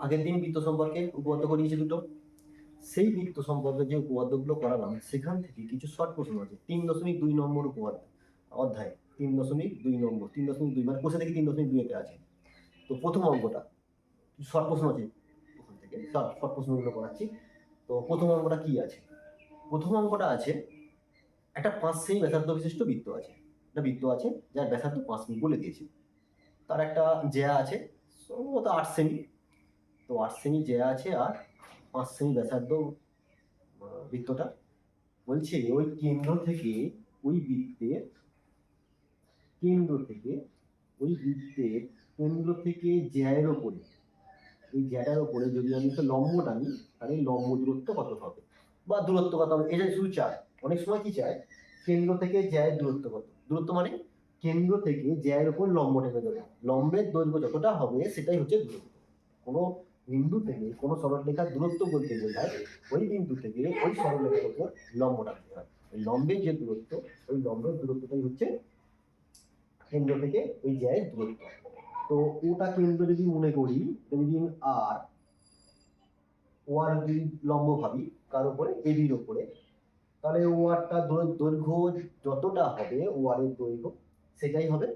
আগের দিন বৃত্ত সম্পর্কে উপপাদ্য করিয়েছি দুটো। সেই বৃত্ত সম্পর্কে যে উপপাদ্যগুলো করালাম সেখান থেকে কিছু শর্ট প্রশ্ন আছে 3.2 নম্বর উপপাদ্য অধ্যায় 3.2 নম্বর 3.2 মানে কোষে থেকে 3.2-তে আছে। তো প্রথম অঙ্কটা শর্ট প্রশ্ন আছে, ওখান থেকে শর্ট প্রশ্নগুলো করাচ্ছি। তো প্রথম অঙ্কটা কি আছে? প্রথম অঙ্কটা আছে একটা 5 সেমি ব্যাসার্ধ বিশিষ্ট বৃত্ত আছে। একটা বৃত্ত আছে যার ব্যাসার্ধ 5 সেমি বলে দিয়েছে। তার একটা জ্যা আছে সম্ভবত 8 সেমি। তো 8 সেমি জ্যা আছে আর 5 সেমি ব্যাসার্ধ বৃত্তটা। বলছে ওই কেন্দ্র থেকে ওই বৃত্তের কেন্দ্র থেকে ওই বৃত্তের কেন্দ্র থেকে জ্যায়ের ওপরে, এই জ্যাটার ওপরে যদি আমি একটা লম্ব টানি তাহলে লম্ব দূরত্ব কত হবে বা দূরত্ব কত হবে, এটা শুধু চায়। অনেক সময় কি চায়, কেন্দ্র থেকে জ্যায়ের দূরত্ব কত। দূরত্ব মানে কেন্দ্র থেকে জ্যায়ের ওপর লম্ব টেনে দেবে, লম্বের দৈর্ঘ্য যতটা হবে সেটাই হচ্ছে দূরত্ব। কোনো বিন্দু থেকে কোনো সরলরেখার দূরত্ব বলতে বোঝায় ওই বিন্দু থেকে ওই সরলরেখার উপর লম্ব টানতে হয়। ওই লম্বের যে দূরত্ব, ওই লম্বের দূরত্বটাই হচ্ছে কেন্দ্র থেকে ওই জ্যায়ের দূরত্ব। তো ওটা কেন্দ্র যদি মনে করি, যদি আর ও আর যদি লম্ব ভাবি কার উপরে, এবির উপরে, তাহলে ও আরটা দৈর্ঘ্য যতটা হবে ও আর এর দৈর্ঘ্য সেটাই হবে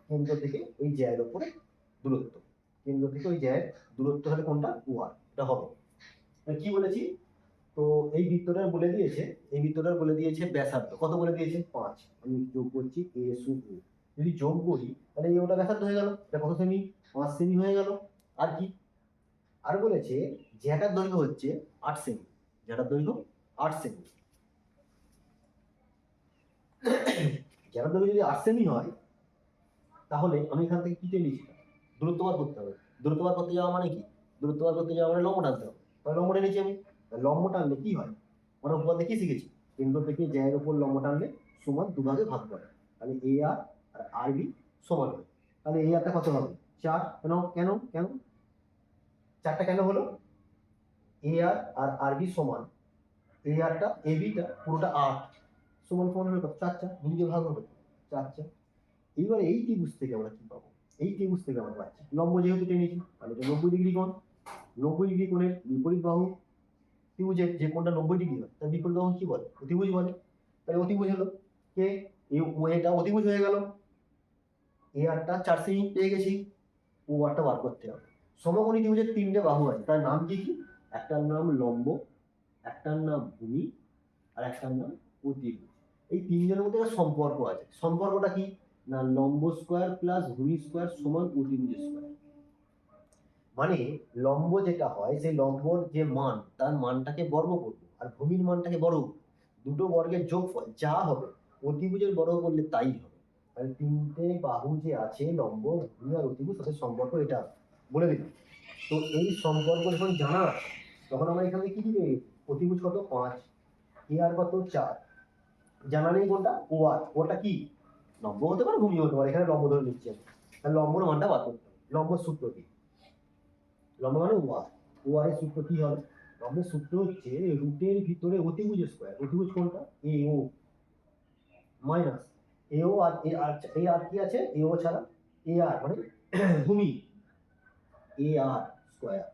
কেন্দ্র থেকে ওই জ্যায়ের উপরে দূরত্ব। কেন্দ্র থেকে ওই জ্যায়ের দূরত্ব হলে কোনটা, ও আর, এটা হবে। কি বলেছি, তো এই বৃত্তটার বলে দিয়েছে, এই বৃত্তটার বলে দিয়েছে ব্যাসার্ধ কত বলে দিয়েছে 5। আমি যোগ করছি এ সু ও, যদি যোগ করি তাহলে এই ওটা ব্যাসার্ধ হয়ে গেল, এটা কত সেমি, 5 সেমি হয়ে গেল। আর কি, আর বলেছে জ্যাটার দৈর্ঘ্য হচ্ছে 8 সেমি, জ্যাটার দৈর্ঘ্য 8 সেমি। জ্যাটার দৈর্ঘ্য যদি 8 সেমি হয় তাহলে আমি এখান থেকে কি টেনেছি, দূরত্ব বার করতে হবে। দূরত্ব বার করতে যাওয়া মানে কি, দূরত্ব বার করতে যাওয়া মানে লম্ব টানতে হবে। তাহলে লম্ব টেনেছি আমি, লম্ব টানলে কি হয়, আমরা উপপাদ্যে কি শিখেছি, কেন্দ্র থেকে জ্যায়ের উপর লম্ব টানলে সমান দুভাগে ভাগ করে, তাহলে এ আর আর আর বি সমান হয়। তাহলে এই আরটা কত হবে 4। কেন কেন কেন 4টা কেন হলো, এ আর আর বি সমান, এ আরটা এ বিটা পুরোটা 8 সমান সমান হলে কত 4 দুই ভাগ হবে 4। এইবারে এই ত্রিভুজ থেকে আমরা কি পাবো, এই ত্রিভুজ থেকে আমরা পাচ্ছি লম্ব যেহেতু টেনেছি তাহলে এটা 90 ডিগ্রি কোণ। 90 ডিগ্রি কোণের বিপরীত বাহু ত্রিভুজের যে কোণটা 90 ডিগ্রি হয় তার বিপরীত বাহু কি বলে, অতিভুজ বলে। তাহলে অতিভুজ হলো কে, এই ও এটা অতিভুজ হয়ে গেল। এ আরটা 4 সেমি পেয়ে গেছি, ও আরটা বার করতে হবে। সমকোণী ত্রিভুজের 3টে বাহু আছে, তার নাম কি কি, একটার নাম লম্ব, একটার নাম ভূমি, আর একটার নাম অতিভুজ। এই তিনজনের মধ্যে একটা সম্পর্ক আছে, সম্পর্কটা কি না লম্ব স্কোয়ার প্লাস ভূমি স্কোয়ার সমান অতিভুজ স্কোয়ার। মানে লম্ব যেটা হয় সেই লম্বর যে মান তার মানটাকে বর্গ করবো আর ভূমির মানটাকে বর্গ করবো, দুটো বর্গের যোগফল যা হবে অতিভুজের বর্গ করলে তাই হবে। তাহলে তিনটে বাহু যে আছে লম্ব ভূমি আর অতিভুজ তাদের সম্পর্ক এটা বলে দিলাম। তো এই সম্পর্ক যখন জানা আছে তখন আমরা এখানে কি দিবে, অতিভুজ কত 5, এ আর কত 4, জানা নেই কোনটা ও আর, ওটা কি লম্ব হতে পারে ভূমি হতে পারে, এখানে লম্ব ধরে নিচ্ছি আমি। তাহলে লম্বর মানটা বার করতে হবে, লম্বর সূত্র কি, লম্ব মানে ও আর, ও আর এর সূত্র কি হবে, লম্বের সূত্র হচ্ছে রুটের ভিতরে অতিভুজ স্কয়ার, অতিভুজ কোনটা এ ও মাইনাস এ ও আর এ আর, এ আর কি আছে এ ও ছাড়া, এ আর মানে ভূমি, এ আর স্কয়ার।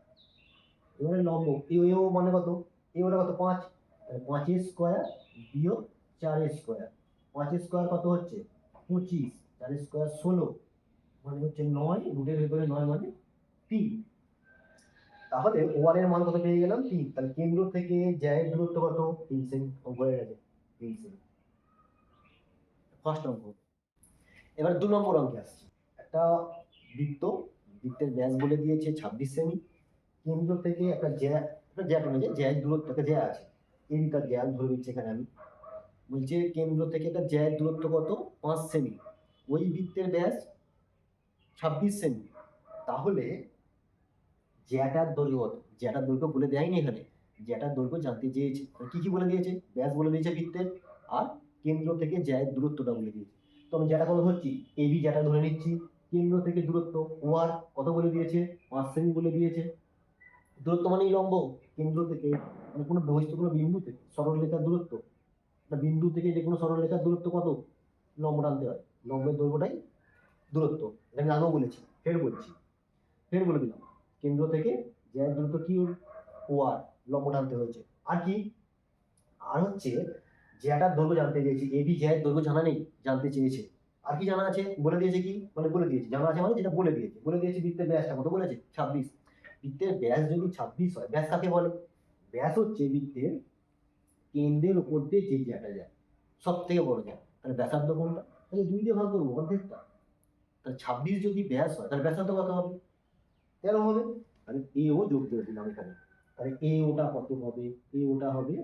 এবারে লম্ব এ ও মানে কত, এ ওটা কত 5, তাহলে 5 স্কয়ার বিয়োগ 4 স্কয়ার, 5 স্কয়ার কত হচ্ছে 25, 4 স্কয়ার 16 মানে হচ্ছে 9, রুটের ভিতরে 9 মানে 3। তাহলে ওয়ান এর মান কত পেয়ে গেলাম 3। তাহলে কেন্দ্র থেকে জ্যায়ের দূরত্ব কত 3 সেমি, অঙ্ক হয়ে গেছে 3 সেমি, ফার্স্ট অঙ্ক। এবার 2 নম্বর অঙ্কে আসছি। একটা বৃত্ত, বৃত্তের ব্যাস বলে দিয়েছে 26 সেমি, কেন্দ্র থেকে একটা জ্যা, একটা জ্যা টেনেছে, জ্যায়ের দূরত্ব, একটা জ্যা আছে এইটা জ্যা ধরে নিচ্ছে এখানে আমি। বলছে কেন্দ্র থেকে একটা জ্যায়ের দূরত্ব কত 5 সেমি, ওই বৃত্তের ব্যাস 26 সেমি। তাহলে জ্যাটার দৈর্ঘ্য কত, জ্যাটার দৈর্ঘ্য বলে দেয়নি এখানে, জ্যাটার দৈর্ঘ্য জানতে চেয়েছে। কি কি বলে দিয়েছে, ব্যাস বলে দিয়েছে বৃত্তের, আর কেন্দ্র থেকে জ্যায়ের দূরত্বটা বলে দিয়েছে। তো আমি জ্যাটা কত ধরছি, এবি জ্যাটা ধরে নিচ্ছি। কেন্দ্র থেকে দূরত্ব ও আর কত বলে দিয়েছে 5 সেমি বলে দিয়েছে। দূরত্ব মানেই লম্ব, কেন্দ্র থেকে মানে কোনো বহিস্থ কোনো বিন্দুতে সরলরেখার দূরত্ব, একটা বিন্দু থেকে যে কোনো সরলরেখার দূরত্ব কত, লম্ব টানতে হয়, লম্বের দৈর্ঘ্যটাই দূরত্ব। এটা আমি আগেও বলেছি, ফের বলছি, ফের বলে দিলাম। কেন্দ্র থেকে জ্যায়ের দূরত্ব কি ও আর, লম্ব টানতে হয়েছে। আর কি, আর হচ্ছে জ্যাটার দৈর্ঘ্য জানতে চেয়েছি, এবি জ্যায়ের দৈর্ঘ্য জানা নেই, জানতে চেয়েছে। আর কি জানা আছে, বলে দিয়েছে কি, মানে বলে দিয়েছে, জানা আছে মানে যেটা বলে দিয়েছে বৃত্তের ব্যাসটা কত বলেছে 26। বৃত্তের ব্যাস যদি 26 হয়, ব্যাস কাকে বলে, ব্যাস হচ্ছে বৃত্তের কেন্দ্রের উপর দিয়ে যে জ্যাটা যায়, সব থেকে বড় জ্যা। তাহলে ব্যাসার্ধ কোনটা, তাহলে 2 দিয়ে ভাগ করবো অর্ধেকটা। তাহলে 26 যদি ব্যাস হয় তাহলে ব্যাসার্ধ কত হবে, 13 হবে। তাহলে এ ও যোগ করে দিলাম এখানে। তাহলে এ ওটা কত হবে, এ ওটা হবে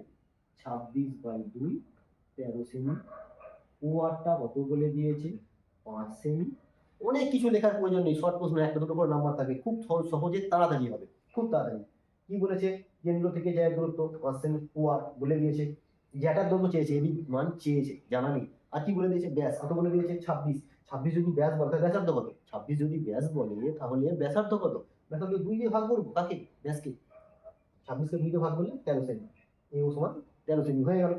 26/2, 13 সেমি। ও আরটা কত বলে দিয়েছে 5 সেমি। অনেক কিছু লেখার প্রয়োজন নেই, শর্ট প্রশ্ন, একটা দুটো করে নাম্বার থাকে, খুব সহজে তাড়াতাড়ি হবে, খুব তাড়াতাড়ি। কি বলেছে, কেন্দ্র থেকে জ্যায়ের দূরত্ব 5 সেমি, ও আর বলে দিয়েছে, জ্যাটার দৈর্ঘ্য চেয়েছে, এবি মান চেয়েছে, জানা নেই। আর কি বলে দিয়েছে, ব্যাস কত বলে দিয়েছে 26। 26 যদি ব্যাস বলে তাহলে ব্যাসার্ধ কত, 26 যদি ব্যাস বলে তাহলে ব্যাসার্ধ কত, ব্যাসার্ধ 2 দিয়ে ভাগ করবো, কাকে, ব্যাসকে। 26কে 2 দিয়ে ভাগ করলে 13 সেমি, এ ও সমান 13 সেমি হয়ে গেল।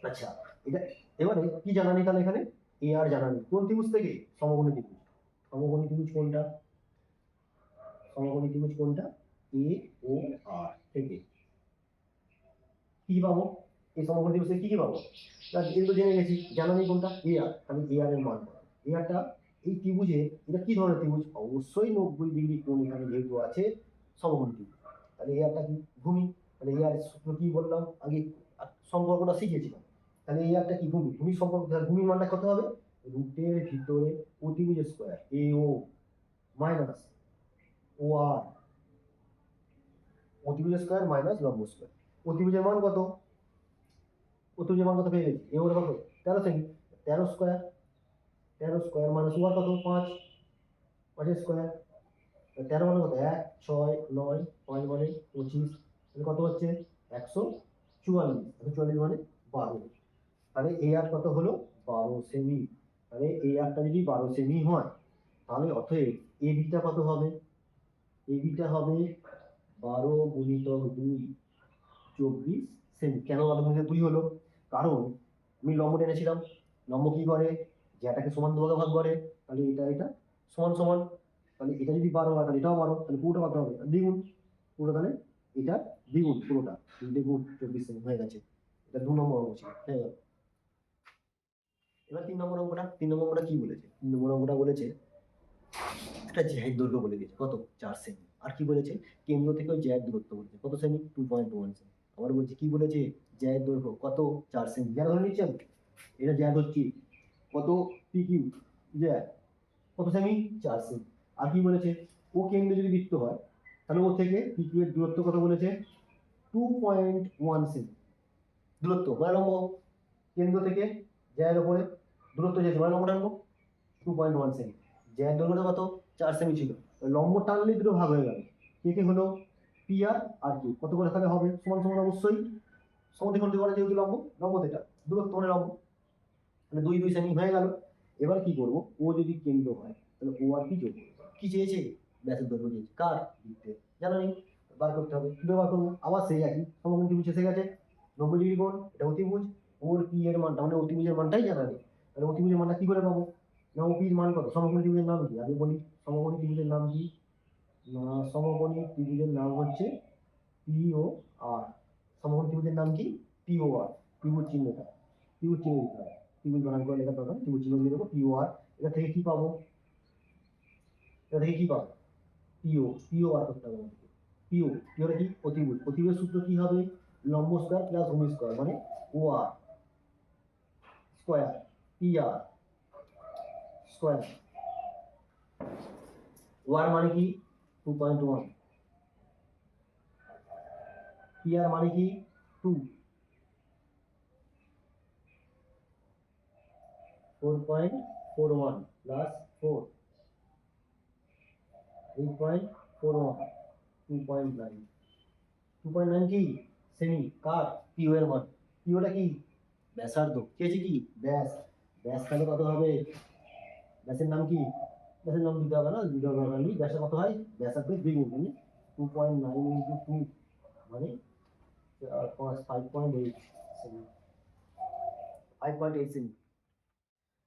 আচ্ছা, এটা এবারে কি জানা নেই তাহলে এখানে, এ আর জানা নেই কোন ত্রিভুজ থেকে, সমকোণী ত্রিভুজ। সমকোণী ত্রিভুজ কোনটা, সমকোণী ত্রিভুজ কোনটা, এ ও আর থেকে কি পাবো, এই সমকোণী ত্রিভুজ থেকে কি পাবো, এগুলো জেনে গেছি, জানা নেই কোনটা এ আর, আমি এ আর এর মান পাবো। এ আরটা এই ত্রিভুজে, এটা কি ধরনের ত্রিভুজ, অবশ্যই 90 ডিগ্রি কোণ এখানে যেহেতু আছে, সমকোণী ত্রিভুজ। তাহলে এ আরটা কি, ভূমি। তাহলে এ আর সূত্র কি বললাম আগে, সম্পর্কটা শিখেছিলাম। তাহলে এই একটা কি, ভূমি, ভূমির সম্পর্ক, ভূমির মানটা কত হবে, রুটের ভিতরে অতিভুজ স্কয়ার এ ও মাইনাস ও আর, অতিভুজ স্কয়ার মাইনাস লম্ব স্কয়ার। অতিভুজের মান কত, অতিভুজের মান কত পেয়ে গেছি, এ ওর কত 13 সেমি, 13 স্কয়ার, 13 স্কয়ার মাইনাস ও আর কত 5, 5 স্কয়ার। 13 মানে কত, 1 6 9, 5 মানে 25, তাহলে কত হচ্ছে 144, 144 মানে 12। তাহলে এ আর কত হলো 12 সেমি। তাহলে এ আরটা যদি 12 সেমি হয়, তাহলে অতএব এ বিটা কত হবে, এ বিটা হবে 12 গুণিতক 2, 24 সেমি। কেন 12 গুণিতক 2 হলো, কারণ আমি লম্ব টেনেছিলাম, লম্ব কি করে, যেটাকে সমান দুভাগে ভাগ করে, তাহলে এটা এটা সমান সমান। তাহলে এটা যদি 12 হয় তাহলে এটাও 12, তাহলে পুরোটা কত হবে, দ্বিগুণ, পুরো তাহলে এটা দ্বিগুণ, পুরোটা 2 গুণ 24 সেমি হয়ে গেছে। এটা 2 নম্বর অঙ্ক ছিল, হয়ে গেল। এবার 3 নম্বর অঙ্কটা, 3 নম্বর অঙ্কটা কি বলেছে, 3 নম্বর অঙ্কটা বলেছে একটা জ্যায়ের দৈর্ঘ্য বলে দিয়েছে কত 4 সেমি। আর কি বলেছে, কেন্দ্র থেকে ওই জ্যায়ের দূরত্ব বলেছে কত সেমি, 2.1 সেমি। আবার বলছে কি বলেছে, জ্যায়ের দৈর্ঘ্য কত 4 সেমি, জ্যা ধরে নিচ্ছি আমি, এটা জ্যা ধরছি কত, পি কিউ জ্যা কত সেমি 4 সেমি। আর কি বলেছে, ও কেন্দ্রে যদি বৃত্ত হয় তাহলে ও থেকে পি কিউ এর দূরত্ব কত বলেছে 2.1 সেমি। দূরত্ব মানে লম্ব, কেন্দ্র থেকে জ্যায়ের উপরে দূরত্ব যেতে মানে লম্ব টানবো 2.1 সেমি। জ্যায়ের দৈর্ঘ্যটা কত 4 সেমি ছিল, লম্ব টানলে দুটো ভাগ হয়ে গেল, কে কে হলো পি আর কি, কত করে তাহলে হবে সমান সমান, অবশ্যই সমদ্বিখণ্ড করে যেহেতু লম্ব, লম্ব এটা দূরত্ব মানে লম্ব, মানে 2 সেমি হয়ে গেল। এবার কি করবো, ও যদি কেন্দ্র হয় তাহলে ও আর কি যোগ করবো, কি চেয়েছে, ব্যাসের দৈর্ঘ্য চেয়েছে, কার, বৃত্তের, জানা নেই, বার করতে হবে, কি বার করবো, আবার সেই একই সমকোণ ত্রিভুজ এসে গেছে, 90 ডিগ্রি কোণ, এটা অতিভুজ, ওর পি এর মানটা মানে অতিভুজের মানটাই জানা নেই। তাহলে অতিভুজের মানটা কি করে পাবো, না ও পির মান কত, সমকোণী ত্রিভুজের নাম কি আগে বলি, সমকোণী ত্রিভুজের নাম কি, সমকোণী ত্রিভুজের নাম হচ্ছে পি ও আর। সমকোণী ত্রিভুজের নাম কি, পি ও আর, ত্রিভুজ চিহ্নটা, ত্রিভুজ চিহ্ন দিতে হবে, ত্রিভুজ বানান করে লেখা দরকার, ত্রিভুজ চিহ্ন দিয়ে দেবো পি ও আর। এটা থেকে কি পাবো, এটা থেকে কি পাবো, পিও, পিও বার করতে হবে আমাদেরকে। পিও, পিওটা কি, অতিভুজ, অতিভুজের সূত্র কি হবে, লম্ব স্কয়ার প্লাস ভূমি স্কয়ার মানে ও আর স্কয়ার, পি আর স্কয়ার। ও আর মানে কি 2.1, পি আর মানে কি 2, 4.41 প্লাস 4, 8.41, 2.9, 2.9 কি সেমি, কার, পিও এর মান, পিওটা কি ব্যাসার্ধ, কেজি কি ব্যাস, ব্যাস তাহলে কত হবে, ব্যাসের নাম কি, ব্যাসের নাম দিতে হবে না, দিতে হবে না, ব্যাসের কত হয়, ব্যাসার্ধের দ্বিগুণ মানে 2.9 ইন্টু 2 মানে 5.8 সেমি, 5.8 সেমি।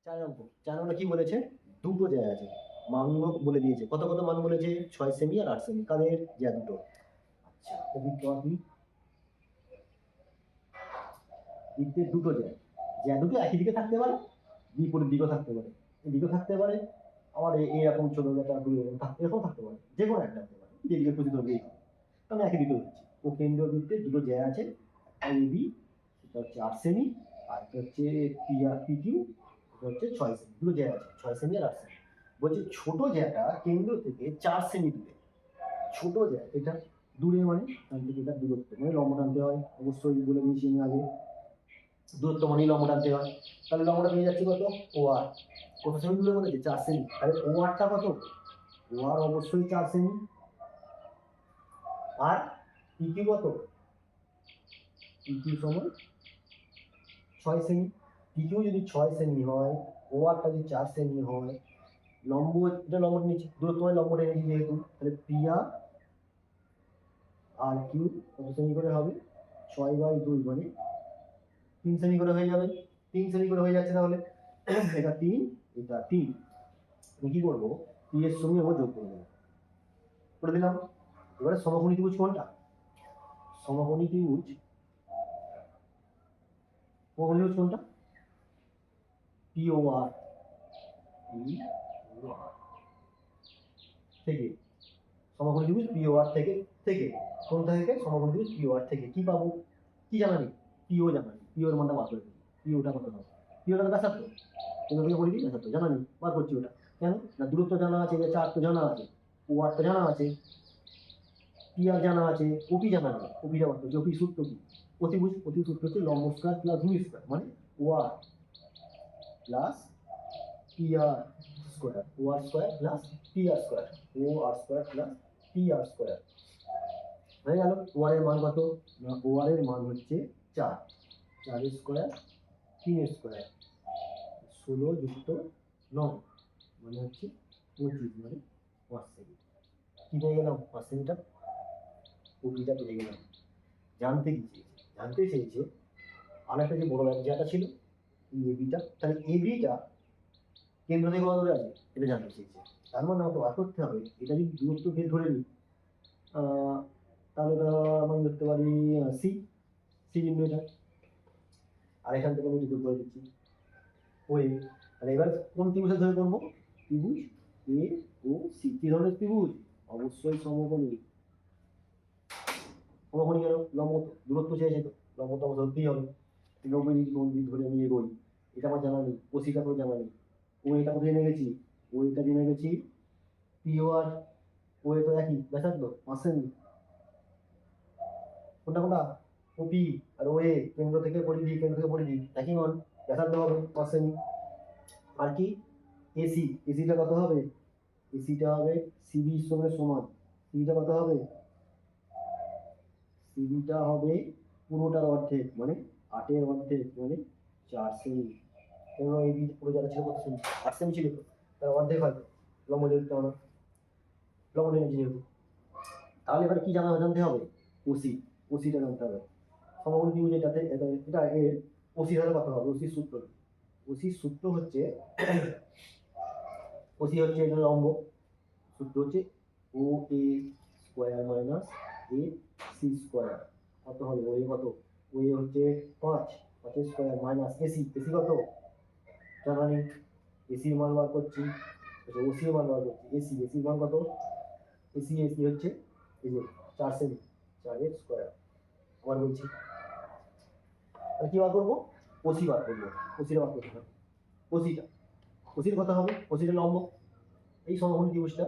4 নম্বর, 4 নম্বর কি বলেছে, দুটো জায়গা আছে, মানগুলো বলে দিয়েছে, কত কত মান বলেছে, 6 সেমি আর 8 সেমি, কাদের, যা দুটো। আচ্ছা অভিজ্ঞ কি, বৃত্তের দুটো জ্যা, যা দুটো একই দিকে থাকতে পারে, বিপরীত দিকেও থাকতে পারে, এদিকেও থাকতে পারে, আবার এরকম ছোট একটা এরকম থাকতে পারে, যে কোনো একটা থাকতে পারে, যেদিকে খুশি ধরবে। আমি একই দিকে হচ্ছে, ও কেন্দ্রীয় বৃত্তে দুটো জ্যা আছে, একটা এবি, সেটা হচ্ছে 8 সেমি, আর একটা হচ্ছে পি আর পি কিউ, এটা হচ্ছে 6 সেমি, দুটো জ্যা আছে 6 সেমি আর 8 সেমি। বলছে ছোট জ্যাটা কেন্দ্র থেকে 4 সেমি দূরে, ছোট জ্যা এটা দূরে মানে এখান থেকে এটা দূরত্ব, মানে লম্ব টানতে হয়, অবশ্যই বলে দিয়েছি আমি আগে, দূরত্ব মানে লম্ব টানতে হয়। তাহলে লম্বটা পেয়ে যাচ্ছে কত, ও আর, কত সেমি দূরে বলেছে, 4 সেমি, তাহলে ও আরটা কত, ও আর অবশ্যই 4 সেমি, আর পি কিউ কত, পি কিউ সমান 6 সেমি। পি কিউ যদি 6 সেমি হয়, ও আরটা যদি 4 সেমি হয়, লম্ব, এটা লম্বটা নিচে, দূরত্ব মানে লম্বটা নিচে যেহেতু, তাহলে পি আর কিউ কত সেমি করে হবে, 6/2 মানে 3 সেমি করে হয়ে যাবে, 3 সেমি করে হয়ে যাচ্ছে তাহলে, এটা 3, এটা 3, আমি কি করবো, পি এর সঙ্গে ও যোগ করে দেবো, করে দিলাম। এবারে সমকোণী ত্রিভুজ কোনটা, সমকোণী ত্রিভুজ, সমকোণী ত্রিভুজ কোনটা, পি ও আর, পি ও আর থেকে, সমকোণী ত্রিভুজ পি ও আর থেকে, থেকে কোন থেকে, সমকোণী ত্রিভুজ পি ও আর থেকে কি পাবো, কি জানা নেই, পিও জানা নেই, পিওর মানটা বার করে দিই, পিওটা কত হবে, পিওটা তো ব্যাসার্ধ, তোমরা থেকে বলে দিই ব্যাসার্ধ জানা নেই, বার করছি ওটা, কেন না, দূরত্ব জানা আছে, চার তো জানা আছে, ও আর তো জানা আছে, পি আর জানা আছে, ওপি জানা নেই, ওপিটা বার করছি, ওপি সূত্র কি, অতিভুজ, অতি সূত্র হচ্ছে লম্ব স্কয়ার প্লাস ভূমি স্কয়ার, মানে ও আর প্লাস পি আর স্কয়ার, ও আর square plus P R square, ও আর square plus P R square, হয়ে গেল। ও আর এর মান কত, না ও আর এর মান হচ্ছে 4, 4 স্কয়ার 3 স্কয়ার, 16 যুক্ত 9 মানে হচ্ছে 25, মানে 5 সেমি, কি পেয়ে গেলাম, 5 সেমিটার, ওপিটা পেয়ে গেলাম। জানতে কি চেয়েছে, জানতে চেয়েছে আর একটা যে বড় জ্যাটা ছিল এবিটা, তাহলে এবিটা কেন্দ্র থেকে কত দূরে আছে এটা জানতে চেয়েছে, তার মানে আমাকে বার করতে হবে, এটা যদি দূরত্ব ভেদ ধরে নিই, তাহলে আমি ধরতে পারি সি, সি বিন্দু এটা, আর এখান থেকে আমি যোগ করে দিচ্ছি ওই, তাহলে এবার কোন ত্রিভুজের ধরে করবো, ত্রিভুজ এ ও সি, কি ধরনের ত্রিভুজ, অবশ্যই সমকোণী, সমকোণী কেন, লম্ব তো, দূরত্ব চেয়েছে তো, লম্ব তো আমার ধরতেই হবে, 90 ডিগ্রি কোণ যদি ধরে আমি এগোই, এটা আমার জানা নেই, ওসিটা তো জানা নেই, ও এটা কোথায় জেনে গেছি, ও এটা জেনে গেছি, পিও আর ও এ তো একই ব্যাসার্ধ 5 সেমি, কোনটা কোনটা, ওপি আর ও এ কেন্দ্র থেকে পরিধি, কেন্দ্র থেকে পরিধি একই মান, ব্যাসার্ধ হবে 5 সেমি, আর কি এসি, এসিটা কত হবে, এসিটা হবে সিবির সঙ্গে সমান, সিবিটা কত হবে, সিবিটা হবে পুরোটার অর্ধেক, মানে 8-এর অর্ধেক, মানে 4 সেমি, কেন এই পুরো জায়গা ছিল কত সেমি, 8 সেমি ছিল তো, তার অর্ধেক হয়তো, লম্ব যেহেতু আমরা লম্ব নিয়েছি যেহেতু, তাহলে এবার কি জানতে হবে, ওসি, ওসিটা জানতে হবে, সমকোণী ত্রিভুজ এটাতে, এটা এর ওসি হলে কত হবে, ওসির সূত্র, ওসির সূত্র হচ্ছে, ওসি হচ্ছে এটা লম্ব, সূত্র হচ্ছে O A square minus A C square, কত হবে, ও এ কত, ও এ হচ্ছে 5, 5 স্কোয়ার মাইনাস এসি, এসি কত জানা নেই, এসির মান বার করছি, ওসির মান বার করছি, এসি, এসির মান কত, এসি, এসি হচ্ছে এই যে 4 সেমি, 4 স্কোয়ার, আবার বলছি, তাহলে কি বার করবো, ওসি বার করবো, ওসিটা বার করতে হবে, ওসিটা, ওসির কথা হবে, ওসিটা লম্ব, এই সমকোণী ত্রিভুজটা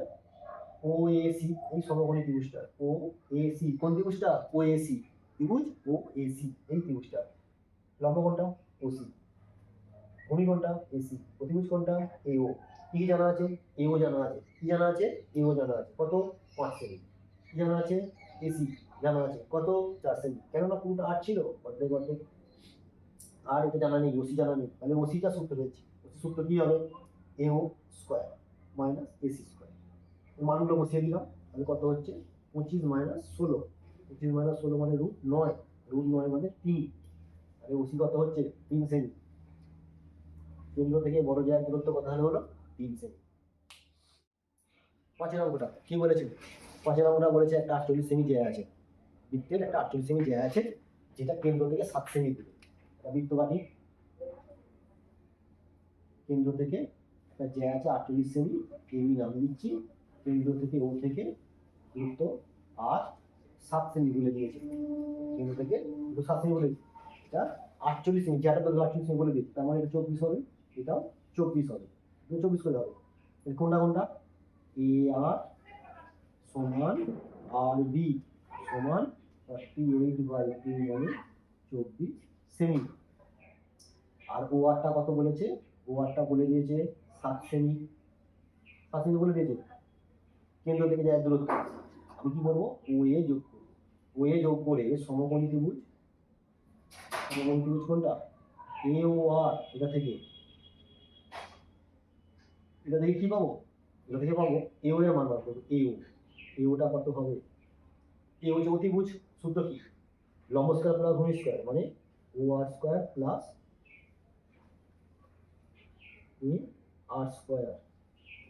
ও এ সি, এই সমকোণী ত্রিভুজটা ও এ সি, কোন ত্রিভুজটা, ও এ সি ত্রিভুজ, ও এ সি এই ত্রিভুজটা, লম্ব কোনটা, ওসি, ভূমি কোনটা, এসি, অতিভুজ কোনটা, এও, কি জানা আছে, এও জানা আছে, কি জানা আছে, এও জানা আছে, কত 5 সেমি, কি জানা আছে, এসি জানা আছে কত, 4 সেমি, কেননা পুরোটা 8 ছিল, অর্ধেক অর্ধেক, আর এটা জানা নেই, ওসি জানা নেই, তাহলে ওসিটা সূত্র পেয়েছি, ওসি সূত্র কি হবে, এও স্কোয়ার মাইনাস এসি স্কোয়ার, মানগুলো বসিয়ে দিলাম, তাহলে কত হচ্ছে 25 মাইনাস 16, 25 মাইনাস 16 মানে √9, √9 মানে 3, তাহলে ওসি কত হচ্ছে 3 সেমি, কেন্দ্র থেকে বড় জায়গার দূরত্ব কত হলো 3 সেমি। 5 অঙ্কটা কি বলেছে? 5 অঙ্কটা বলেছে একটা 48 সেমি জ্যা আছে, বৃত্তের একটা 48 সেমি জ্যা আছে, যেটা কেন্দ্র থেকে 7 সেমি দূরে। এটা বৃত্ত কাটি, কেন্দ্র থেকে একটা জ্যা আছে 48 সেমি, এবি নাম দিচ্ছি, কেন্দ্র থেকে ও থেকে দূরত্ব আর 7 সেমি বলে দিয়েছে, কেন্দ্র থেকে 7 সেমি বলে, এটা 48 সেমি, জ্যাটা বলে 48 সেমি বলে দিচ্ছি, তার মানে এটা 24 হবে, এটাও 24 হবে, 24 করে হবে। কোনটা কোনটা? এ আর সমান আর বি সমান 48/2 মানে 24 সেমি। আর ও আরটা কত বলেছে? ও আরটা বলে দিয়েছে 7 সেমি, 7 সেমি বলে দিয়েছে, কেন্দ্র থেকে যায় দূরত্ব। আমি কি বলবো? ও এ যোগ করবো, ও এ যোগ করে সমকোণী ত্রিভুজ, সমকোণী ত্রিভুজ কোনটা? এ ও আর, এটা থেকে কি পাবো? এটা থেকে পাবো এ ও এর মান বার করবো, এ ও, এ ওটা কত হবে? এ হচ্ছে অতিভুজ, সূত্র কি? লম্ব স্কয়ার প্লাস ভূমি স্কয়ার মানে ও আর স্কয়ার প্লাস এ আর স্কয়ার।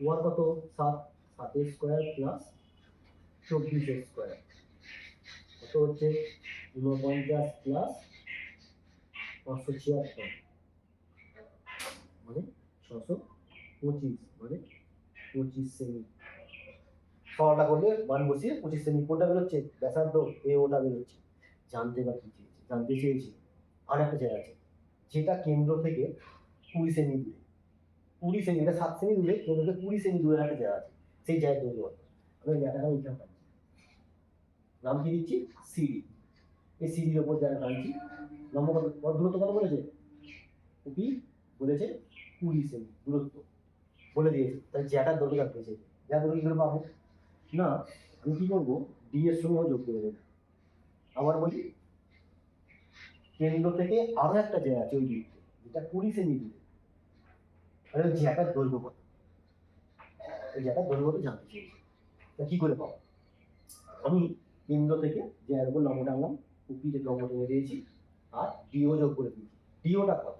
ও আর কত? 7, 7 এর স্কয়ার প্লাস 24 এর স্কয়ার কত হচ্ছে? 49 প্লাস 576 মানে 625 মানে 25 সেমি। সরলটা করলে মান বসিয়ে 25 সেমি কোনটা বেরোচ্ছে? ব্যাসার্ধ এ ওটা বেরোচ্ছে। জানতে বা কি চেয়েছে? জানতে চেয়েছি আর একটা জায়গা আছে, যেটা কেন্দ্র থেকে 20 সেমি দূরে, 20 সেমি, এটা 7 সেমি দূরে, কেন্দ্র থেকে 20 সেমি দূরে একটা জায়গা আছে, সেই জায়গায় দৈর্ঘ্য কত? আমি জায়গাটা উল্টাম পাচ্ছি, নাম কি দিচ্ছি? সিডি। এই সিডির ওপর জায়গা টানছি, লম্ব কত, দূরত্ব কত বলেছে? ওপি বলেছে 20 সেমি দূরত্ব বলে দিয়েছে, তাহলে জ্যাটার দৈর্ঘ্য জানতে চেয়েছে। যা দৈর্ঘ্য কি করে পাবো? না, আমি কি করবো? ডি এর সঙ্গে যোগ করে দেবো। আবার বলি, কেন্দ্র থেকে আরো একটা জায়গা আছে ওই দিকে, যেটা 20 সেমি দূরে, তাহলে জ্যাটার দৈর্ঘ্য কত? এই জ্যাটার দৈর্ঘ্য কত জানতে চেয়েছে। তা কি করে পাবো? আমি কেন্দ্র থেকে জ্যার উপর লম্ব টানলাম, ওপি থেকে লম্ব টেনে দিয়েছি, আর ডিও যোগ করে দিয়েছি। ডিওটা কত?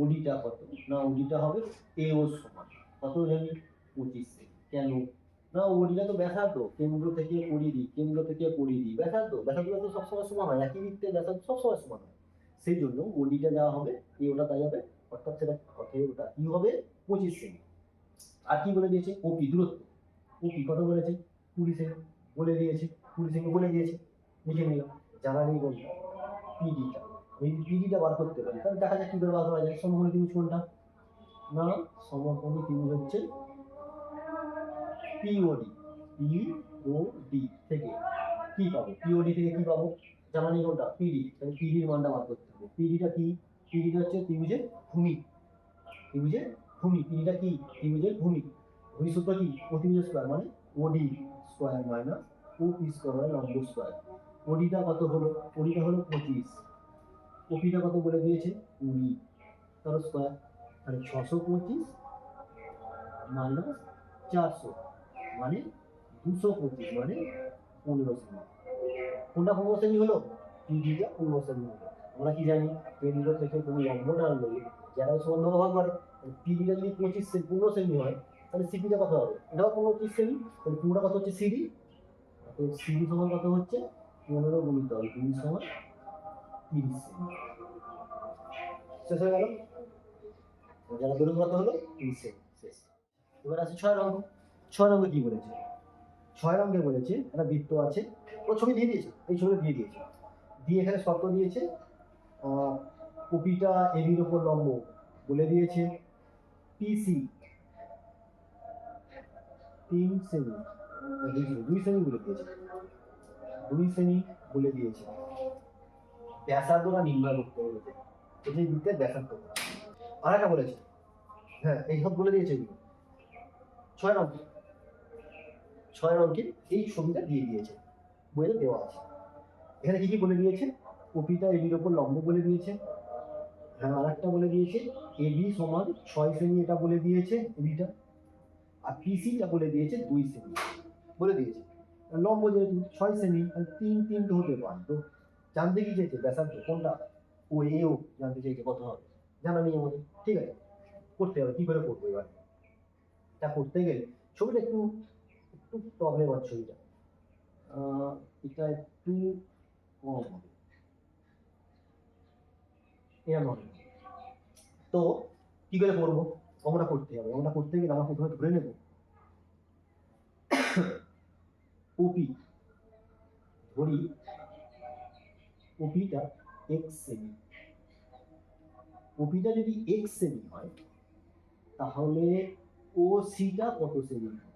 ওডিটা কত? না, ওডিটা হবে এ ও সমান কত জানি? 25 সেমি। কেন? না, ওডিটা তো ব্যাসার্ধ, কেন্দ্র থেকে পরিধি, কেন্দ্র থেকে পরিধি ব্যাসার্ধ, ব্যাসার্ধ তো সবসময় সমান হয়, একই বৃত্তের ব্যাসার্ধ সবসময় সমান হয়, সেই জন্য ওডিটা যাওয়া হবে, এ ওটা তাই হবে, অর্থাৎ সেটা অতএব ওটা কি হবে? 25 সেমি। আর কি বলে দিয়েছে? ওপি দূরত্ব, ওপি কত বলেছে? 20 সেমি বলে দিয়েছে, 20 সেমি বলে দিয়েছে, লিখে নিলাম। জানা নেই বললাম পিডিটা, আমি যদি পিডিটা বার করতে পারি তাহলে দেখা যাক কি করে বার করা যায়। সমকোণী ত্রিভুজ কোনটা? না, সমকোণী ত্রিভুজ হচ্ছে পিওডি, পিওডি থেকে কি পাবো? পিওডি থেকে কি পাবো? জানা নেই কোনটা? পিডি, তাহলে পিডির মানটা বার করতে হবে। পিডিটা কি? পিডিটা হচ্ছে ত্রিভুজের ভূমি, ত্রিভুজের ভূমি, পিডিটা কি? ত্রিভুজের ভূমি। ভূমি সূত্র কি? অতিভুজ স্কয়ার মানে ওডি স্কয়ার মাইনাস ওপি স্কয়ার মানে লম্ব স্কয়ার। ওডিটা কত হলো? ওডিটা হলো 25, ওপিটা কত বলে দিয়েছে? 20, তার স্কয়ার, তাহলে 625 মাইনাস 400 মানে 225 মানে 15 সেমি। কোনটা 15 সেমি হলো? পিডিটা 15 সেমি হলো। আমরা কি জানি? কেন্দ্র থেকে তুমি লম্ব টানলে যারা সমান ভাগ ভাগ করে, পিডিটা যদি 25 সেমি 15 সেমি হয়, তাহলে সিপিটা কত হবে? এটাও 25 সেমি, তাহলে পুরোটা কত হচ্ছে? সিডি। তো সিডি সমান কত হচ্ছে? 15 গুণিত 2 সমান 30 সেমি। শেষ হয়ে গেল। যারা দৈর্ঘ্য কত হলো? 30 সেমি। শেষ। এবার আছে 6 অঙ্ক। 6 অঙ্কে কি বলেছে? 6 অঙ্কে বলেছে একটা বৃত্ত আছে, ও ছবি দিয়ে দিয়েছে, এই ছবি দিয়ে দিয়েছে, দিয়ে এখানে শর্ত দিয়েছে ওপিটা এবির উপর লম্ব বলে দিয়েছে, পিসি 3 সেমি, 2 সেমি বলে দিয়েছে, 2 সেমি বলে দিয়েছে। ব্যাসার্ধটা নির্ণয় করতে বলেছে, এই যে বৃত্তের ব্যাসার্ধ। আর একটা বলেছে, হ্যাঁ এই সব বলে দিয়েছে এগুলো। 6 অঙ্কে, 6 অঙ্কে এই ছবিটা দিয়ে দিয়েছে, বইতে দেওয়া আছে। এখানে কি কি বলে দিয়েছে? ওপিটা এবির উপর লম্ব বলে দিয়েছে, হ্যাঁ আর একটা বলে দিয়েছে এবি সমান 6 সেমি, এটা বলে দিয়েছে এবিটা, আর পিসিটা বলে দিয়েছে 2 সেমি বলে দিয়েছে। লম্ব যেহেতু 6 সেমি, 3 তো হতে পারে, তো জানতে কি চেয়েছে? ব্যাসার্ধ কোনটা? ও এও জানতে চেয়েছে কত হবে, জানা নেই আমাদের। ঠিক আছে, করতে হবে। কি করে করবো এবার? এটা করতে গেলে ছবিটা একটু একটু প্রবলেম হচ্ছে এটা, এটা একটু কম হবে, এরকম হবে। তো কি করে করবো, অঙ্কটা করতে হবে। অঙ্কটা করতে গেলে আমরা প্রথমে ধরে নেব ওপি, ধরি ওপিটা এক্স সেমি। ওপিটা যদি এক্স সেমি হয় তাহলে ও সিটা কত সেমি হবে?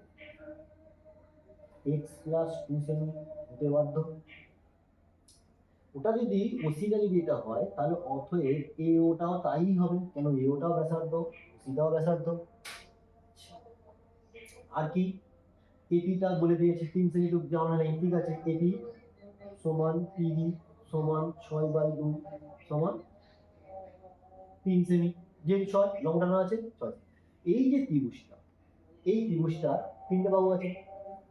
এক্স প্লাস 2 সেমি হতে বাধ্য। ওটা যদি ওসিটা যদি এটা হয় তাহলে অতএব এ ওটাও তাই হবে, কেন এ ওটাও ব্যাসার্ধ, ওসিটাও ব্যাসার্ধ। আর কি, এপিটা বলে দিয়েছে 3 সেমি, তো জানা নেই, ঠিক আছে। এপি সমান পিডি সমান 6/2 সমান 3 সেমি, যে 6 লং টানা আছে 6। এই যে ত্রিভুজটা, এই ত্রিভুজটা তিনটে বাহু আছে,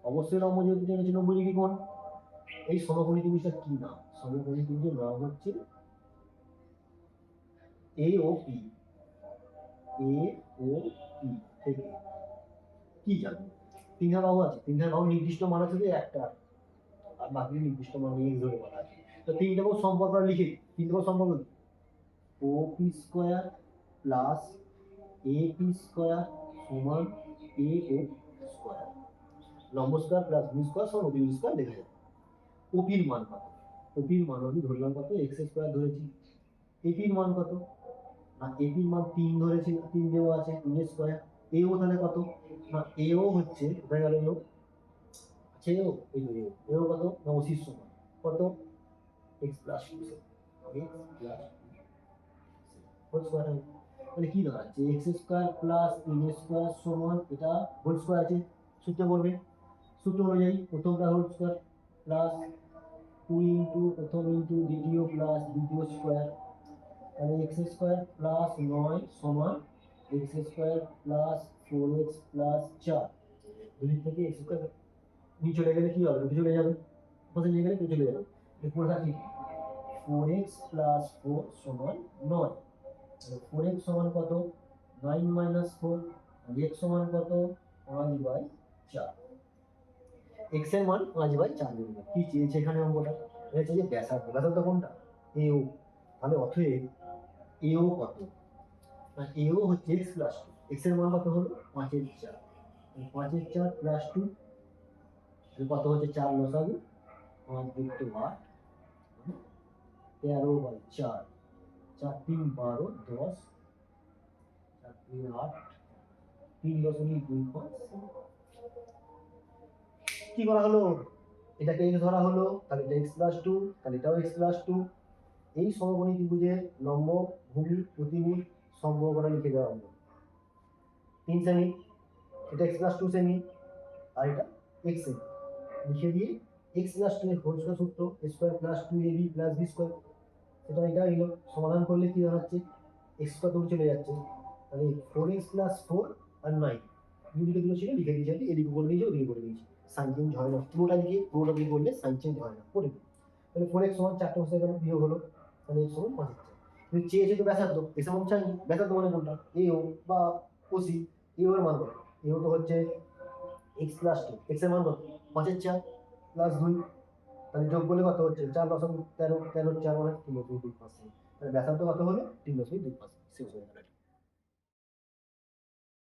অবশ্যই লম্ব যেহেতু টেনেছে 90 ডিগ্রি কোণ। এই সমকোণী ত্রিভুজটার কি নাম? সমকোণী ত্রিভুজের নাম হচ্ছে এ ও পি। এ ও পি থেকে কি জানবো? তিনখানা বাহু আছে, তিনখানা বাহু নির্দিষ্ট মান আছে যে একটা, আর বাকি নির্দিষ্ট মান এক্স ধরে বলা আছে। তো তিনটে বাহু সম্পর্ক লিখে, তিনটে বাহু সম্পর্ক O P square plus A P square সমান এ ও স্কোয়ার, লম্ব স্কোয়ার প্লাস ভূমি স্কোয়ার সমান অতিভুজ স্কোয়ার লেখা যায়। ওপির মান কত? ওপির মান আমি ধরলাম কত, এক্স স্কোয়ার ধরেছি। এপির মান কত? না, এপির মান 3 ধরেছি, 3 দেওয়া আছে, 3 স্কোয়ার। এও তাহলে কত? না, এও হচ্ছে, কোথায় গেল এও? আছে এও, এই যে এও, এও কত? না, ওসির সমান কত? X plus 2 x plus whole square হবে। তাহলে কি দাঁড়াচ্ছে? এক্স স্কোয়ার প্লাস 3 স্কোয়ার সমান, এটা হোল স্কোয়ার আছে, সূত্র করবে, সূত্র অনুযায়ী প্রথমটা হোল স্কোয়ার প্লাস 2 ইন্টু প্রথম ইন্টু দ্বিতীয় প্লাস দ্বিতীয় স্কোয়ার, তাহলে এক্স স্কোয়ার প্লাস 9 সমান x square plus 4x plus 4। দুদিক থেকে এক্স স্কোয়ার নিয়ে চলে গেলে কি হবে? রুটে চলে যাবে, পাশে নিয়ে গেলে চলে যাবে, এরপর থাকি 4x প্লাস 4 সমান 9। 4x সমান কত? 9 মাইনাস 4। আর x সমান কত? 5/4। x এর মান 5/4 দেবে। কি চেয়েছে এখানে অঙ্কটা? এটা চেয়েছে ব্যাসার্ধ। ব্যাসার্ধ কোনটা? এও। তাহলে অতএব এও কত? না, এও হচ্ছে x প্লাস 2। x এর মান কত হলো? 5/4। 5/4 প্লাস 2 কত হচ্ছে? 4 লসাগু, 5 যুক্ত 8 13/4। 4 3 12 10, 4 3 8, 3.25। কি করা হলো? এটাকে x ধরা হলো, তাহলে এটা x প্লাস 2, তাহলে এটাও x প্লাস 2। এই সমকোণী ত্রিভুজের লম্ব ভূমি প্রতিভুজ সম্পর্কটা লিখে দেওয়া হলো 3 সেমি, এটা x প্লাস 2 সেমি, আর এটা x সেমি। লিখে দিয়ে x প্লাস 2 এর হোল স্কয়ার সূত্র, a square plus 2ab plus b square, এটা হলো। সমাধান করলে কি দাঁড়াচ্ছে? x স্কয়ার তো চলে যাচ্ছে, তাহলে 4x প্লাস 4 আর 9 দুটো ছিল লিখে দিয়েছি, এদিকে করে দিয়েছি, ওদিকে করে দিয়েছি, সাইন চেঞ্জ হয় না। পুরোটা দিয়ে করলে সাইন চেঞ্জ হয় না, করে দিই। তাহলে 4x সমান 4টা বসে গেল, বিয়োগ হলো, তাহলে x সমান 5/4। কিন্তু চেয়েছে তো ব্যাসার্ধ, x সমান চাই, ব্যাসার্ধ মানে কোনটা? এও বা ওসি। এও এর মান কত? এও তো হচ্ছে x প্লাস 2, x এর মান কত? 5/4 প্লাস 2, তাহলে যোগ করলে কত হচ্ছে? 4 দশমিক 13, 13 4 মানে 3.25। তাহলে ব্যাসার্ধ কত হলো? 3.25। শেষ হয়ে গেল।